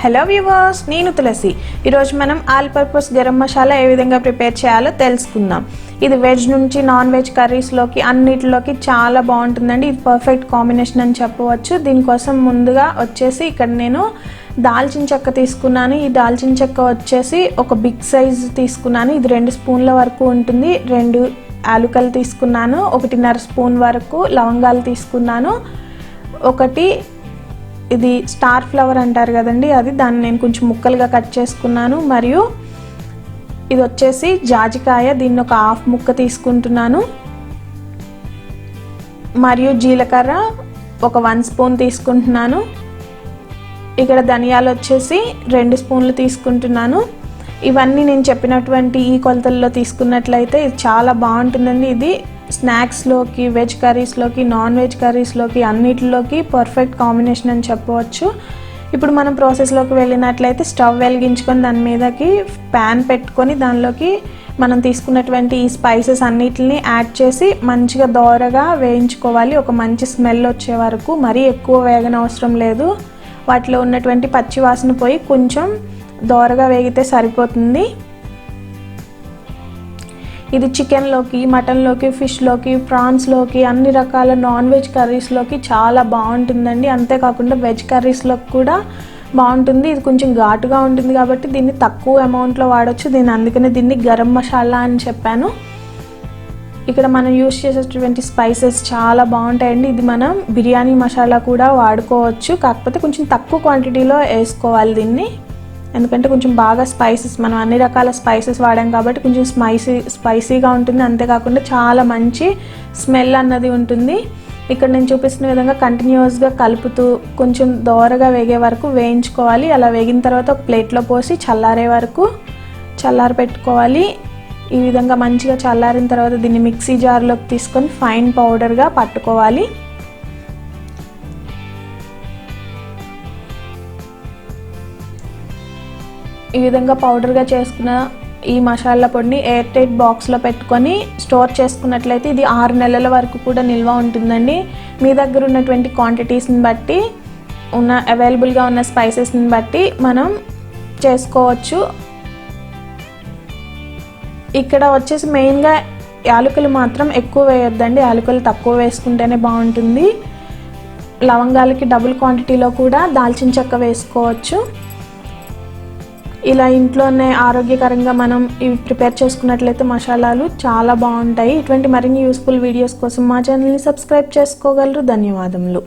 Hello viewers, నేను తులసి. ఈరోజు మనం ఆల్ పర్పస్ గరం మసాలా ఏ విధంగా ప్రిపేర్ చేయాలో తెలుసుకుందాం. ఇది వెజ్ నుంచి నాన్ వెజ్ కర్రీస్లోకి అన్నిటిలోకి చాలా బాగుంటుందండి. ఇది పర్ఫెక్ట్ కాంబినేషన్ అని చెప్పవచ్చు. దీనికోసం ముందుగా వచ్చేసి ఇక్కడ నేను దాల్చిన చెక్క తీసుకున్నాను. ఈ దాల్చిన చెక్క వచ్చేసి ఒక బిగ్ సైజ్ తీసుకున్నాను. ఇది 2 స్పూన్ల వరకు ఉంటుంది. 2 యాలకులు తీసుకున్నాను. 1.5 స్పూన్ వరకు లవంగాలు తీసుకున్నాను. ఒకటి ఇది స్టార్ ఫ్లవర్ అంటారు కదండి, దాన్ని నేను కొంచెం ముక్కలుగా కట్ చేసుకున్నాను. మరియు ఇది వచ్చేసి జాజికాయ, దీన్ని ఒక హాఫ్ ముక్క తీసుకుంటున్నాను. మరియు జీలకర్ర ఒక 1 స్పూన్ తీసుకుంటున్నాను. ఇక్కడ ధనియాలు వచ్చేసి 2 స్పూన్లు తీసుకుంటున్నాను. ఇవన్నీ నేను చెప్పినటువంటి ఈ కొలతల్లో తీసుకున్నట్లయితే ఇది చాలా బాగుంటుందండి. ఇది స్నాక్స్లోకి, వెజ్ కర్రీస్లోకి, నాన్ వెజ్ కర్రీస్లోకి అన్నిటిలోకి పర్ఫెక్ట్ కాంబినేషన్ అని చెప్పవచ్చు. ఇప్పుడు మనం ప్రాసెస్లోకి వెళ్ళినట్లయితే స్టవ్ వెలిగించుకొని దాని మీదకి ప్యాన్ పెట్టుకొని దానిలోకి మనం తీసుకున్నటువంటి ఈ స్పైసెస్ అన్నిటిని యాడ్ చేసి మంచిగా దోరగా వేయించుకోవాలి. ఒక మంచి స్మెల్ వచ్చే వరకు. మరీ ఎక్కువ వేగనవసరం లేదు. వాటిలో ఉన్నటువంటి పచ్చి వాసన పోయి కొంచెం దోరగా వేగితే సరిపోతుంది. ఇది చికెన్లోకి, మటన్లోకి, ఫిష్లోకి, ప్రాన్స్లోకి, అన్ని రకాల నాన్ వెజ్ కర్రీస్లోకి చాలా బాగుంటుందండి. అంతేకాకుండా వెజ్ కర్రీస్లోకి కూడా బాగుంటుంది. ఇది కొంచెం ఘాటుగా ఉంటుంది కాబట్టి దీన్ని తక్కువ అమౌంట్లో వాడచ్చు. అందుకనే దీన్ని గరం మసాలా అని చెప్పాను. ఇక్కడ మనం యూస్ చేసేటువంటి స్పైసెస్ చాలా బాగుంటాయండి. ఇది మనం బిర్యానీ మసాలా కూడా వాడుకోవచ్చు. కాకపోతే కొంచెం తక్కువ క్వాంటిటీలో వేసుకోవాలి దీన్ని. ఎందుకంటే కొంచెం బాగా స్పైసెస్, మనం అన్ని రకాల స్పైసెస్ వాడాం కాబట్టి కొంచెం స్పైసీగా ఉంటుంది. అంతేకాకుండా చాలా మంచి స్మెల్ అన్నది ఉంటుంది. ఇక్కడ నేను చూపిస్తున్న విధంగా కంటిన్యూస్గా కలుపుతూ కొంచెం దోరగా వేగే వరకు వేయించుకోవాలి. అలా వేగిన తర్వాత ఒక ప్లేట్లో పోసి చల్లారే వరకు పెట్టుకోవాలి. ఈ విధంగా మంచిగా చల్లారిన తర్వాత దీన్ని మిక్సీ జార్లోకి తీసుకొని ఫైన్ పౌడర్గా పట్టుకోవాలి. ఈ విధంగా పౌడర్గా చేసుకున్న ఈ మసాలా పొడిని ఎయిర్ టైట్ బాక్స్లో పెట్టుకొని స్టోర్ చేసుకున్నట్లయితే ఇది 6 నెలల వరకు కూడా నిల్వ ఉంటుందండి. మీ దగ్గర ఉన్నటువంటి క్వాంటిటీస్ని బట్టి, అవైలబుల్గా ఉన్న స్పైసెస్ని బట్టి మనం చేసుకోవచ్చు. ఇక్కడ వచ్చేసి మెయిన్గా యాలకులు మాత్రం ఎక్కువ వేయొద్దండి. యాలకులు తక్కువ వేసుకుంటేనే బాగుంటుంది. లవంగాలకి డబుల్ క్వాంటిటీలో కూడా దాల్చిన చెక్క వేసుకోవచ్చు. ఇలా ఇంట్లోనే ఆరోగ్యకరంగా మనం ఇవి ప్రిపేర్ చేసుకున్నట్లయితే మసాలాలు చాలా బాగుంటాయి. ఇటువంటి మరిన్ని యూస్ఫుల్ వీడియోస్ కోసం మా ఛానల్ని సబ్స్క్రైబ్ చేసుకోగలరు. ధన్యవాదములు.